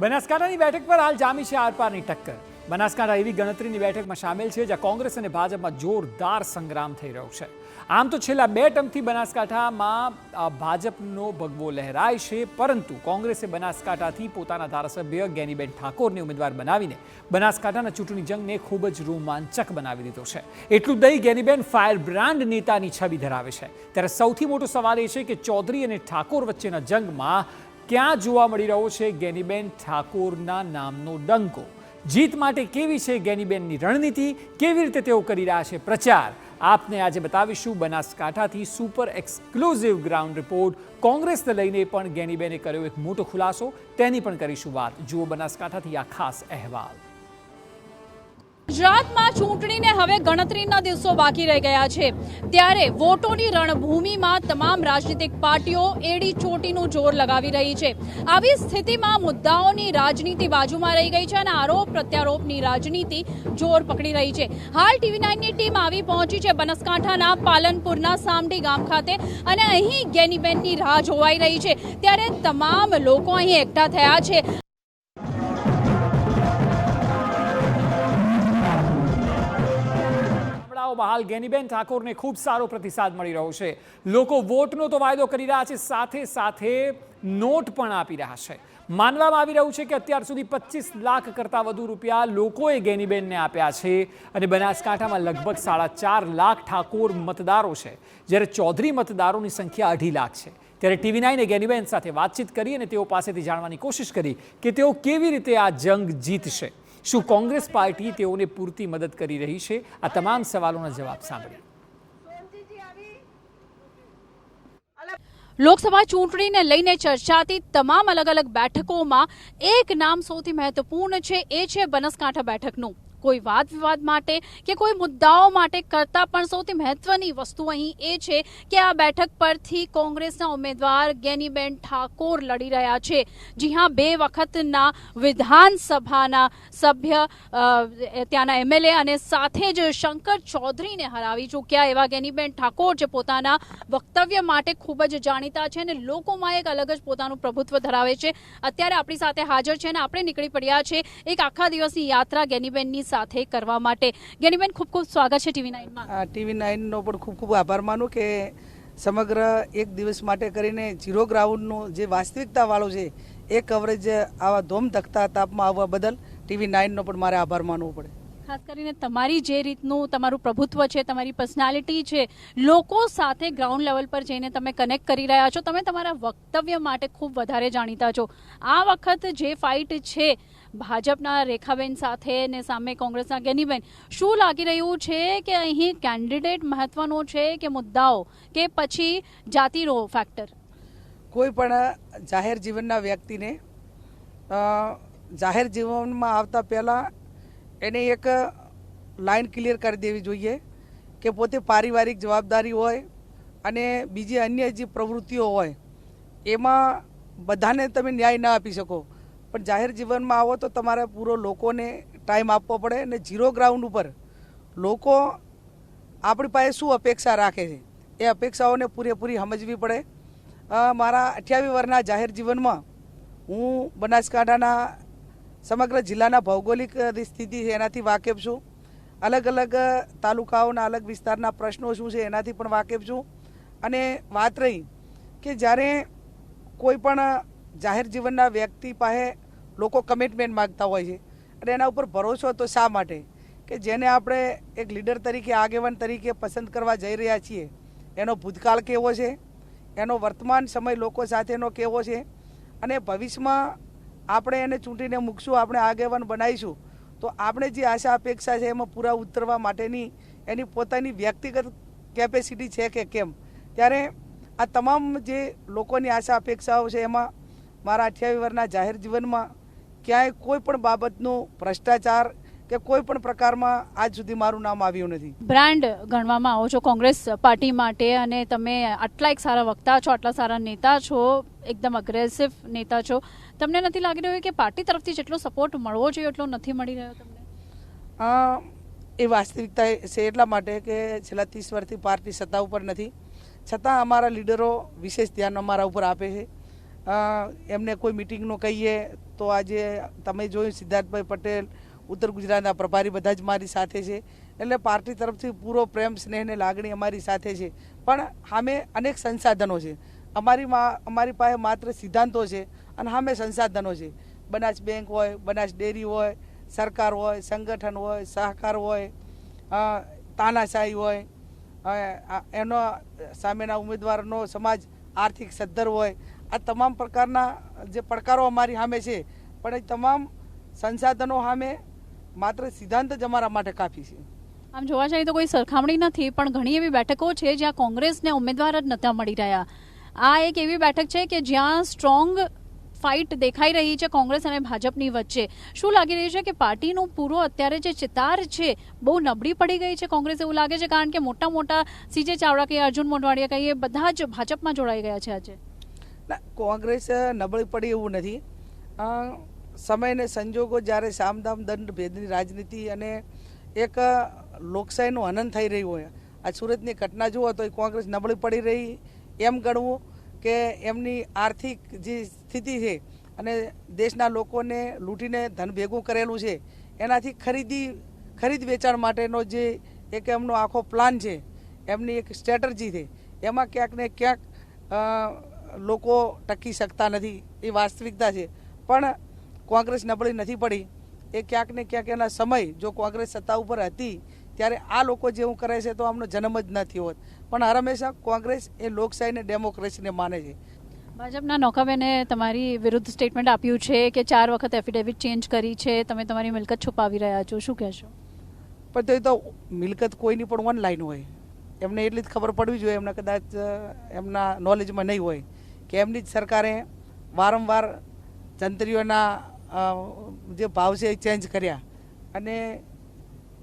બનાસકાંઠાની બેઠક પર હાલ જામી છે આરપારની ટક્કર। બનાસકાંઠા એવી ગણતરીની બેઠકમાં સામેલ છે જ્યાં કોંગ્રેસ અને ભાજપમાં જોરદાર સંગ્રામ થઈ રહ્યો છે। આમ તો છેલ્લા 2 ટર્મથી બનાસકાંઠામાં ભાજપનો ભગવો લહેરાય છે, પરંતુ કોંગ્રેસે બનાસકાંઠાથી પોતાના ધારાસભ્ય જ્ઞાનીબેન ઠાકોરને ઉમેદવાર બનાવીને બનાસકાંઠાના ચૂંટણી જંગને ખૂબ જ રોમાંચક બનાવી દીધો છે। એટલું દઈ જ્ઞાનીબેન ફાયર બ્રાન્ડ નેતાની છબી ધરાવે છે, ત્યારે સૌથી મોટો સવાલ એ છે કે ચૌધરી અને ઠાકોર વચ્ચેના જંગમાં ક્યાં જોવા મળી રહ્યો છે જ્ઞાનીબેન ઠાકોરના નામનો ડંકો। જીત માટે કેવી છે જ્ઞાનીબેનની રણનીતિ, કેવી રીતે તેઓ કરી રહ્યા છે પ્રચાર, આપને આજે બતાવીશું। બનાસકાંઠાથી સુપર એક્સક્લુઝિવ ગ્રાઉન્ડ રિપોર્ટ। કોંગ્રેસને લઈને પણ જ્ઞાનીબેને કર્યો એક મોટો ખુલાસો, તેની પણ કરીશું વાત। જુઓ બનાસકાંઠાથી આ ખાસ અહેવાલ। ગુજરાતમાં ચૂંટણીને હવે ગણતરીના દિવસો બાકી રહી ગયા છે, ત્યારે વોટોની રણભૂમિમાં તમામ રાજનીતિક પાર્ટીઓ એડી ચોટીનું જોર લગાવી રહી છે। આવી સ્થિતિમાં મુદ્દાઓની રાજનીતિ બાજુમાં રહી ગઈ છે અને આરોપ પ્રત્યારોપની રાજનીતિ જોર પકડી રહી છે। હાલ TV9ની ટીમ આવી પહોંચી છે બનાસકાંઠાના પાલનપુરના સામડી ગામ ખાતે અને અહીં જ્ઞાનીબેનની રાહ જોવાઈ રહી છે, ત્યારે તમામ લોકો અહીં એકઠા થયા છે। હાલ જ્ઞાનીબેન ઠાકોરને ખૂબ સારો પ્રતિસાદ મળી રહ્યો છે। લોકો વોટનો તો વાયદો કરી રહ્યા છે, સાથે સાથે નોટ પણ આપી રહ્યા છે। માનવામાં આવી રહ્યું છે કે અત્યાર સુધી 25 લાખ કરતાં વધુ રૂપિયા લોકોએ જ્ઞાનીબેનને આપ્યા છે અને બનાસકાંઠામાં લગભગ 4.5 લાખ ઠાકોર મતદારો છે, જ્યારે ચૌધરી મતદારોની સંખ્યા 2.5 લાખ છે। ત્યારે TV9એ જ્ઞાનીબેન સાથે વાતચીત કરી અને તેઓ પાસેથી જાણવાની કોશિશ કરી કે તેઓ કેવી રીતે આ જંગ જીતશે। શું કોંગ્રેસ પાર્ટી તેઓને પૂરતી મદદ કરી રહી છે? આ તમામ સવાલોના જવાબ સાંભળીએ। લોકસભા ચૂંટણીને લઈને ચર્ચાતી તમામ અલગ અલગ બેઠકોમાં એક નામ સૌથી મહત્વપૂર્ણ છે, એ છે બનાસકાંઠા બેઠકનું। કોઈ વાદ વિવાદ માટે કે કોઈ મુદ્દાઓ માટે કરતા પણ સૌથી મહત્વની વસ્તુ અહીં એ છે કે આ બેઠક પરથી કોંગ્રેસના ઉમેદવાર જ્ઞાનીબેન ઠાકોર લડી રહ્યા છે। જી હા, 2 વખતના વિધાનસભાના સભ્ય, ત્યાંના MLA અને સાથે જ શંકર ચૌધરીને હરાવી ચૂક્યા એવા જ્ઞાનીબેન ઠાકોર, જે પોતાના વક્તવ્ય માટે ખૂબ જ જાણીતા છે અને લોકોમાં એક અલગ જ પોતાનું પ્રભુત્વ ધરાવે છે। અત્યારે આપણી સાથે હાજર છે અને આપણે નીકળી પડ્યા છે એક આખા દિવસની યાત્રા જ્ઞાનીબેનની સાથે કરવા માટે। જ્ઞાનીબેન, ખૂબ ખૂબ સ્વાગત છે TV9માં। TV9નો પણ ખૂબ ખૂબ આભાર માનું કે સમગ્ર એક દિવસ માટે કરીને ઝીરો ગ્રાઉન્ડનું જે વાસ્તવિકતા વાળું છે એ કવરેજ આવા ધોમધખતા તાપમાં આવવા બદલ TV9નો પણ મારે આભાર માનવો પડે। ખાસ કરીને તમારી જે રીતનું તમારું પ્રભુત્વ છે, તમારી પર્સનાલિટી છે, લોકો સાથે ગ્રાઉન્ડ લેવલ પર જઈને તમે કનેક્ટ કરી રહ્યા છો, તમે તમારા વક્તવ્ય માટે ખૂબ વધારે જાણીતા છો। આ વખત જે ફાઇટ છે ભાજપના રેખાબેન સાથે ને સામે કોંગ્રેસના જ્ઞાનીબેન, શું લાગી રહ્યું છે કે અહીં કેન્ડિડેટ મહત્વનો છે કે મુદ્દાઓ, કે પછી જાતિનો ફેક્ટર? કોઈ પણ જાહેર જીવનના વ્યક્તિને જાહેર જીવનમાં આવતા પહેલાં એને એક લાઈન ક્લિયર કરી દેવી જોઈએ કે પોતે પારિવારિક જવાબદારી હોય અને બીજી અન્ય જે પ્રવૃત્તિઓ હોય એમાં બધાને તમે ન્યાય ના આપી શકો, પણ જાહેર જીવનમાં આવો તો તમારે પૂરો લોકોને ટાઈમ આપવો પડે અને ઝીરો ગ્રાઉન્ડ ઉપર લોકો આપણી પાસે શું અપેક્ષા રાખે છે એ અપેક્ષાઓને પૂરેપૂરી સમજવી પડે। મારા 28 વર્ષના જાહેર જીવનમાં હું બનાસકાંઠાના સમગ્ર જિલ્લાના ભૌગોલિક સ્થિતિ છે એનાથી વાકેફ છું, અલગ અલગ તાલુકાઓના અલગ વિસ્તારના પ્રશ્નો શું છે એનાથી પણ વાકેફ છું। અને વાત રહી કે જ્યારે કોઈ પણ જાહેર જીવનના વ્યક્તિ પાસે લોકો કમિટમેન્ટ માગતા હોય છે અને એના ઉપર ભરોસો તો શા માટે કે જેને આપણે એક લીડર તરીકે, આગેવાન તરીકે પસંદ કરવા જઈ રહ્યા છીએ એનો ભૂતકાળ કેવો છે, એનો વર્તમાન સમય લોકો સાથેનો કેવો છે અને ભવિષ્યમાં આપણે એને ચૂંટીને મૂકશું, આપણે આગેવાન બનાવીશું તો આપણે જે આશા અપેક્ષા છે એમાં પૂરા ઉતરવા માટેની એની પોતાની વ્યક્તિગત કેપેસિટી છે કે કેમ। ત્યારે આ તમામ જે લોકોની આશા અપેક્ષાઓ છે એમાં મારા 28 વર્ષના જાહેર જીવનમાં ક્યાંય કોઈ પણ બાબતનું ભ્રષ્ટાચાર કે કોઈ પણ પ્રકારમાં આજ સુધી મારું નામ આવ્યું નથી। બ્રાન્ડ ગણવામાં આવો છો કોંગ્રેસ પાર્ટી માટે અને તમે આટલા એક સારા વક્તા છો, આટલા સારા નેતા છો, એકદમ અગ્રેસિવ નેતા છો, તમને નથી લાગી રહ્યું કે પાર્ટી તરફથી જેટલો સપોર્ટ મળવો જોઈએ એટલો નથી મળી રહ્યો તમને? એ વાસ્તવિકતા છે એટલા માટે કે છેલ્લા 30 વર્ષથી પાર્ટી સત્તા ઉપર નથી, છતાં અમારા લીડરો વિશેષ ધ્યાન અમારા ઉપર આપે છે। એમને કોઈ મિટિંગનું કહીએ તો આજે તમે જોયું સિદ્ધાર્થભાઈ પટેલ ઉત્તર ગુજરાતના પ્રભારી બધા જ મારી સાથે છે. એટલે પાર્ટી તરફથી પૂરો પ્રેમ સ્નેહ ને લાગણી અમારી સાથે છે. પણ સામે અનેક સંસાધનો છે. અમારી પાસે માત્ર સિદ્ધાંતો છે અને સામે સંસાધનો છે. બનાસ બેંક હોય, બનાસ ડેરી હોય, સરકાર હોય, સંગઠન હોય, સહકાર હોય, તાનાશાહી હોય, એનો સામેના ઉમેદવારનો સમાજ આર્થિક સદ્ધર હોય. આ તમામ પ્રકારના જે પડકારો અમારી સામે છે, પણ એ તમામ સંસાધનો સામે માત્ર સિદ્ધાંત જ અમારા માટે કાફી છે. આમ જોવા જઈએ તો કોઈ સરખામણી નથી, પણ ઘણી એવી બેઠકો છે જ્યાં કોંગ્રેસને ઉમેદવાર જ નતા મળી રહ્યા. આ એક એવી બેઠક છે કે જ્યાં સ્ટ્રોંગ ફાઇટ દેખાઈ રહી છે કોંગ્રેસ અને ભાજપની વચ્ચે. શું લાગી રહ્યું છે કે પાર્ટીનું પૂરો અત્યારે જે ચિતાર છે બહુ નબળી પડી ગઈ છે કોંગ્રેસ, એવું લાગે છે? કારણ કે મોટા મોટા CJ ચાવડા કહીએ, અર્જુન મોઢવાડિયા કહીએ, બધા જ ભાજપમાં જોડાઈ ગયા છે આજે. ના, કોંગ્રેસ નબળી પડી એવું નથી. સમય ને સંજોગો જ્યારે સામદામ દંડ ભેદની રાજનીતિ અને એક લોકશાહીનું હનન થઈ રહ્યું હોય, આ સુરતની ઘટના જુઓ તો કોંગ્રેસ નબળી પડી રહી એમ ગણવું કે એમની આર્થિક જે સ્થિતિ છે અને દેશના લોકોને લૂંટીને ધન ભેગું કરેલું છે, એનાથી ખરીદ વેચાણ માટેનો જે એક એમનો આખો પ્લાન છે, એમની એક સ્ટ્રેટર્જી છે, એમાં ક્યાંક ને ક્યાંક લોકો ટકી શકતા નથી. એ વાસ્તવિકતા છે. પણ કોંગ્રેસ નબળી નથી પડી. એ ક્યાંક ને ક્યાંક એના સમય, જો કોંગ્રેસ સત્તા ઉપર હતી ત્યારે આ લોકો જેવું કરે છે તો આમનો જન્મ જ નથી હોત. પણ હંમેશા કોંગ્રેસ એ લોકશાહીને ડેમોક્રેસીને માને છે. ભાજપના નૌકાબેને તમારી વિરુદ્ધ સ્ટેટમેન્ટ આપ્યું છે કે 4 વખત એફિડેવિટ ચેન્જ કરી છે, તમે તમારી મિલકત છુપાવી રહ્યા છો. શું કહેશો? પણ તો મિલકત કોઈની પણ ઓનલાઈન હોય, એમને એટલી જ ખબર પડવી જોઈએ. એમને કદાચ એમના નોલેજમાં નહીં હોય કે એમની જ સરકારે વારંવાર જંત્રીઓના જે ભાવ છે એ ચેન્જ કર્યા અને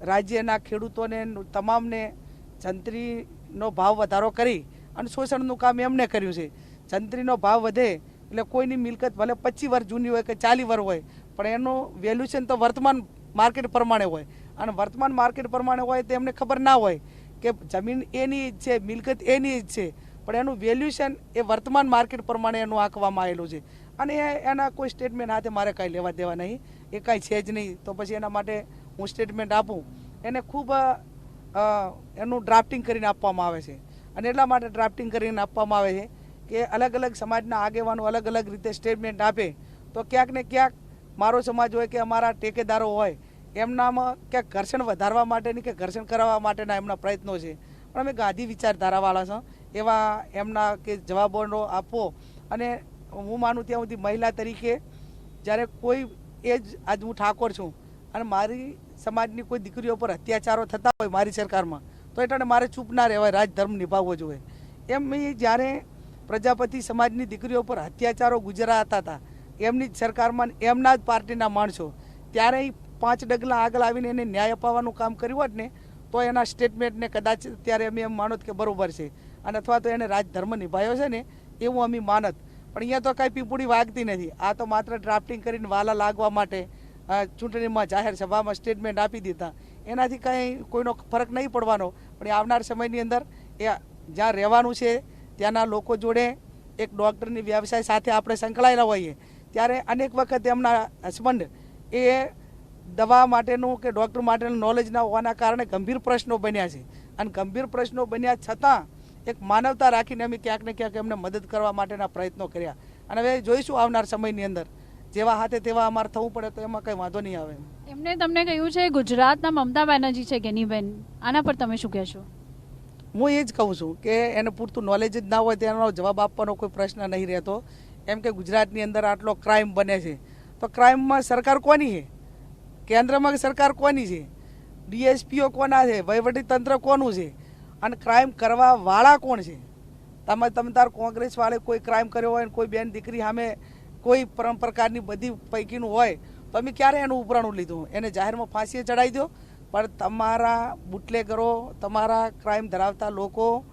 રાજ્યના ખેડૂતોને તમામને જંત્રીનો ભાવ વધારો કરી અને શોષણનું કામ એમને કર્યું છે. જંત્રીનો ભાવ વધે એટલે કોઈની મિલકત ભલે 25 વર્ષ જૂની હોય કે 40 વર્ષ હોય, પણ એનું વેલ્યુશન તો વર્તમાન માર્કેટ પ્રમાણે હોય. અને વર્તમાન માર્કેટ પ્રમાણે હોય તો એમને ખબર ના હોય કે જમીન એની જ છે, મિલકત એની જ છે, પણ એનું વેલ્યુશન એ વર્તમાન માર્કેટ પ્રમાણે એનું આંકવામાં આવેલું છે. અને એના કોઈ સ્ટેટમેન્ટ હાથે મારે કાંઈ લેવા દેવા નહીં. એ કાંઈ છે જ નહીં. તો પછી એના માટે હું સ્ટેટમેન્ટ આપું એને ખૂબ એનું ડ્રાફ્ટિંગ કરીને આપવામાં આવે છે. અને એટલા માટે ડ્રાફ્ટિંગ કરીને આપવામાં આવે છે કે અલગ અલગ સમાજના આગેવાનો અલગ અલગ રીતે સ્ટેટમેન્ટ આપે તો ક્યાંક ને ક્યાંક મારો સમાજ હોય કે અમારા ટેકેદારો હોય એમનામાં ક્યાંક ઘર્ષણ વધારવા માટેની કે ઘર્ષણ કરાવવા માટેના એમના પ્રયત્નો છે. પણ અમે ગાંધી વિચારધારાવાળા છો, એવા એમના કે જવાબોનો આપવો. અને હું માનું ત્યાં સુધી મહિલા તરીકે જ્યારે કોઈ એ જ આજ હું ઠાકોર છું અને મારી સમાજની કોઈ દીકરીઓ પર અત્યાચારો થતા હોય મારી સરકારમાં, તો એટલે મારે ચૂપ ના રહેવાય, રાજધર્મ નિભાવવો જોઈએ. એમ જ્યારે પ્રજાપતિ સમાજની દીકરીઓ પર અત્યાચારો ગુજરાતા હતા એમની જ સરકારમાં એમના જ પાર્ટીના માણસો, ત્યારે 5 ડગલા આગળ આવીને એને ન્યાય અપાવવાનું કામ કર્યું હોત ને તો એના સ્ટેટમેન્ટને કદાચ ત્યારે અમે એમ માનોત કે બરોબર છે અને અથવા તો એને રાજધર્મ નિભાવ્યો છે ને એવું અમે માનત. પણ અહીંયા તો કાંઈ પીપુડી વાગતી નથી. આ તો માત્ર ડ્રાફ્ટિંગ કરીને વાલા લાગવા માટે ચૂંટણીમાં જાહેર સભામાં સ્ટેટમેન્ટ આપી દીધા. એનાથી કાંઈ કોઈનો ફરક નહીં પડવાનો. પણ આવનાર સમયની અંદર એ જ્યાં રહેવાનું છે ત્યાંના લોકો જોડે એક ડૉક્ટરની વ્યવસાય સાથે આપણે સંકળાયેલા હોઈએ ત્યારે અનેક વખત એમના હસબન્ડ એ દવા માટેનું કે ડૉક્ટર માટેનું નોલેજ ના હોવાના કારણે ગંભીર પ્રશ્નો બન્યા છે. અને ગંભીર પ્રશ્નો બન્યા છતાં એક માનવતા રાખીને અમે ક્યાંક ને ક્યાંક એમને મદદ કરવા માટેના પ્રયત્નો કર્યા. અને હવે જોઈશું આવનાર સમયની અંદર જેવા હાથે તેવા અમારે થવું પડે તો એમાં કંઈ વાંધો નહીં આવે. એમને તમને કહ્યું છે ગુજરાતના મમતા બેનર્જી છે ગેનીબેન, આના પર તમે શું કહેશો? હું એ જ કહું છું કે એને પૂરતું નોલેજ જ ના હોય તેનો જવાબ આપવાનો કોઈ પ્રશ્ન નહીં રહેતો. એમ કે ગુજરાતની અંદર આટલો ક્રાઇમ બને છે તો ક્રાઇમમાં સરકાર કોની છે? કેન્દ્રમાં સરકાર કોની છે? DSPઓ કોના છે? વહીવટીતંત્ર કોનું છે? અને ક્રાઇમ કરવા વાળા કોણ છે? તમે તાર કોંગ્રેસ વાળે કોઈ ક્રાઇમ કર્યો હોય કોઈ બેન દીકરી સામે કોઈ પ્રકારની બધી પૈકીનું હોય તો અમે ક્યારે એનું ઉપરાણું લીધું? એને જાહેરમાં ફાંસીએ ચડાવી દો. પણ તમારા બુટલેગરો, તમારા ક્રાઇમ ધરાવતા લોકો,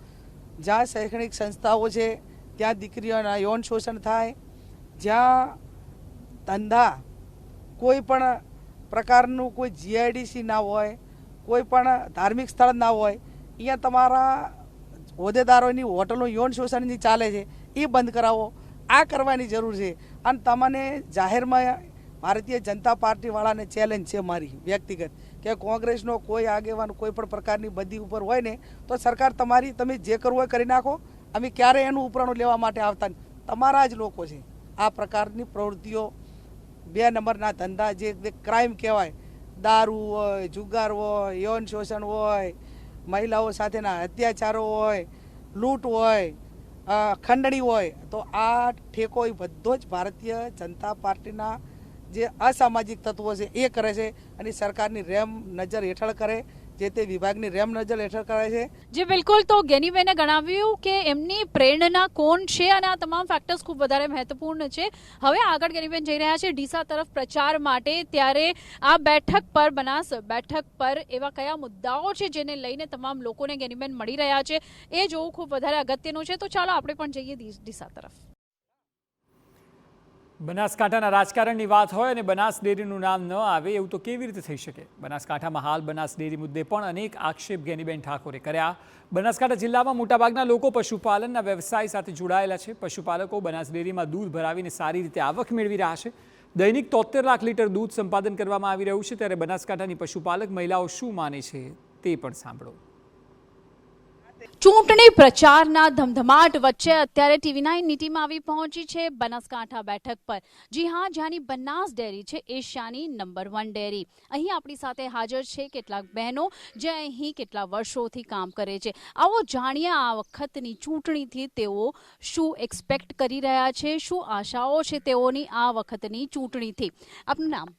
જ્યાં શૈક્ષણિક સંસ્થાઓ છે ત્યાં દીકરીઓના યૌન શોષણ થાય, જ્યાં ધંધા કોઈ પણ પ્રકારનું કોઈ GIDC ના હોય, કોઈ પણ ધાર્મિક સ્થળ ના હોય, અહીંયા તમારા હોદ્દેદારોની હોટલો યૌન શોષણની ચાલે છે એ બંધ કરાવો. આ કરવાની જરૂર છે. અને તમને જાહેરમાં ભારતીય જનતા પાર્ટીવાળાને ચેલેન્જ છે મારી વ્યક્તિગત કે કોંગ્રેસનો કોઈ આગેવાન કોઈ પણ પ્રકારની બદી ઉપર હોય ને તો સરકાર તમારી તમે જે કરવું હોય કરી નાખો, અમે ક્યારેય એનું ઉપરાણું લેવા માટે આવતા નહીં. તમારા જ લોકો છે આ પ્રકારની પ્રવૃત્તિઓ, 2 નંબરના ધંધા જે ક્રાઇમ કહેવાય, દારૂ હોય, જુગાર હોય, યૌન શોષણ હોય, મહિલાઓ સાથેના અત્યાચારો હોય, લૂંટ હોય, ખંડણી હોય, તો આ ઠેકો એ બધો જ ભારતીય જનતા પાર્ટીના જે અસામાજિક તત્વો છે એ કરે છે અને સરકારની રેમ નજર હેઠળ કરે, જે તે વિભાગની રેમ નજર હેઠળ કરે છે. જી બિલકુલ. તો ગેનીબેને જણાવ્યું કે એમની પ્રેરણા કોણ છે અને આ તમામ ફેક્ટર્સ ખૂબ વધારે મહત્વપૂર્ણ છે. હવે આગળ ગેનીબેન જઈ રહ્યા છે ડીસા તરફ પ્રચાર માટે, ત્યારે આ બેઠક પર, બનાસ બેઠક પર એવા કયા મુદ્દાઓ છે જેને લઈને તમામ લોકોને ગેનીબેન મળી રહ્યા છે એ જોવું ખૂબ વધારે અગત્યનું છે. તો ચાલો આપણે પણ જઈએ ડીસા તરફ. બનાસકાંઠાના રાજકારણની વાત હોય અને બનાસ ડેરીનું નામ ન આવે એવું તો કેવી રીતે થઈ શકે? બનાસકાંઠામાં હાલ બનાસ ડેરી મુદ્દે પણ અનેક આક્ષેપ ગેનીબેન ઠાકોરે કર્યા. બનાસકાંઠા જિલ્લામાં મોટાભાગના લોકો પશુપાલનના વ્યવસાય સાથે જોડાયેલા છે. પશુપાલકો બનાસ ડેરીમાં દૂધ ભરાવીને સારી રીતે આવક મેળવી રહ્યા છે. દૈનિક 73 લાખ લીટર દૂધ સંપાદન કરવામાં આવી રહ્યું છે. ત્યારે બનાસકાંઠાની પશુપાલક મહિલાઓ શું માને છે તે પણ સાંભળો. ચૂંટણી પ્રચારના ધમધમાટ વચ્ચે અત્યારે TV9ની ટીમ આવી પહોંચી છે બનાસકાંઠા બેઠક પર. જી હા, જ્યાંની બનાસ ડેરી છે એશિયાની નંબર 1 ડેરી. અહીં આપણી સાથે હાજર છે કેટલાક બહેનો જે અહીં કેટલા વર્ષોથી કામ કરે છે. આવો જાણીએ આ વખતની ચૂંટણીથી તેઓ શું એક્સપેક્ટ કરી રહ્યા છે, શું આશાઓ છે તેઓની આ વખતની ચૂંટણીથી. આપનું નામ?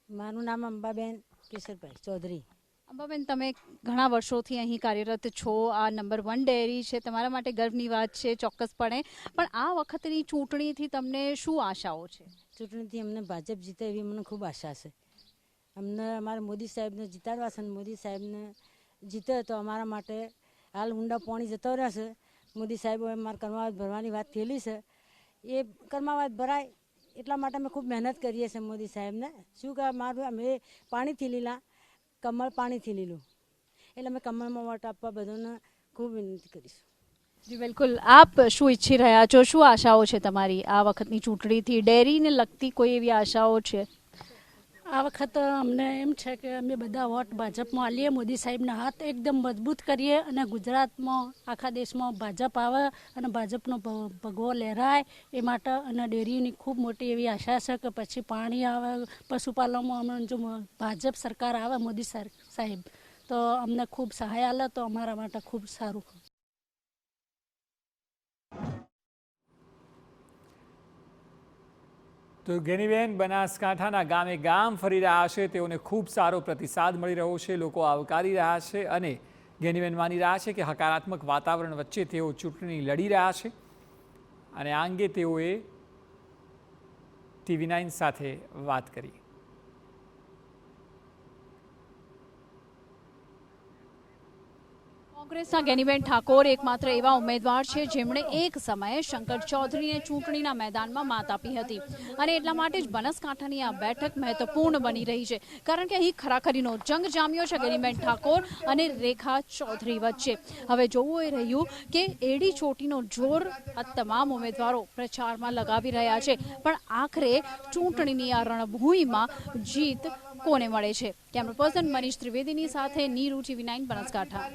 મારું નામ અંબાબેન કેશરભાઈ ચૌધરી. અંબાબેન, તમે ઘણા વર્ષોથી અહીં કાર્યરત છો. આ નંબર 1 ડેરી છે, તમારા માટે ગર્વની વાત છે ચોક્કસપણે. પણ આ વખતની ચૂંટણીથી તમને શું આશાઓ છે? ચૂંટણીથી અમને ભાજપ જીતે એવી મને ખૂબ આશા છે. અમને અમારા મોદી સાહેબને જીતાડવા છે. મોદી સાહેબને જીતે તો અમારા માટે હાલ ઊંડા પાણી જતો રહેશે. મોદી સાહેબે અમારે કર્માવત ભરવાની વાત થયેલી છે, એ કર્માવત ભરાય એટલા માટે અમે ખૂબ મહેનત કરીએ છીએ મોદી સાહેબને. શું કે મારું અમે પાણીથી લીલા, કમળ પાણીથી લીલું, એટલે અમે કમળમાં વોટ આપવા બધાને ખૂબ વિનંતી કરીશું. જી બિલકુલ. આપ શું ઈચ્છી રહ્યા છો, શું આશાઓ છે તમારી આ વખતની ચૂંટણીથી? ડેરીને લગતી કોઈ એવી આશાઓ છે? આ વખત અમને એમ છે કે અમે બધા વોટ ભાજપમાં આલીએ, મોદી સાહેબના હાથ એકદમ મજબૂત કરીએ અને ગુજરાતમાં આખા દેશમાં ભાજપ આવે અને ભાજપનો ભગવો લહેરાય એ માટે. અને ડેરીની ખૂબ મોટી એવી આશા છે કે પછી પાણી આવે, પશુપાલનમાં અમને જો ભાજપ સરકાર આવે મોદી સાહેબ તો અમને ખૂબ સહાય આલે તો અમારા માટે ખૂબ સારું. તો ગેનીબેન બનાસકાંઠાના ગામે ગામ ફરી રહ્યા છે. તેઓને ખૂબ સારો પ્રતિસાદ મળી રહ્યો છે, લોકો આવકારી રહ્યા છે અને ગેનીબેન માની રહ્યા છે કે હકારાત્મક વાતાવરણ વચ્ચે તેઓ ચૂંટણી લડી રહ્યા છે. અને આ અંગે તેઓએ TV9 સાથે વાત કરી. કોંગ્રેસના ગેનીબેન ઠાકોર એકમાત્ર એવા ઉમેદવાર છે જેમણે એક સમયે શંકર ચૌધરીને ચૂંટણીના મેદાનમાં માત આપી હતી. અને એટલા માટે જ બનાસકાંઠાની આ બેઠક મહત્વપૂર્ણ બની રહી છે, કારણ કે અહીં ખરાખરીનો જંગ જામ્યો છે ગેનીબેન ઠાકોર અને રેખા ચૌધરી વચ્ચે. હવે જોવું એ રહ્યું કે એડી ચોટીનો જોર આ તમામ ઉમેદવારો પ્રચારમાં લગાવી રહ્યા છે, પણ આખરે ચૂંટણીની આ રણભૂમિમાં જીત કોને મળે છે? કેમેરા પર્સન મનીષ ત્રિવેદીની સાથે નીરુ, TV9 બનાસકાંઠા.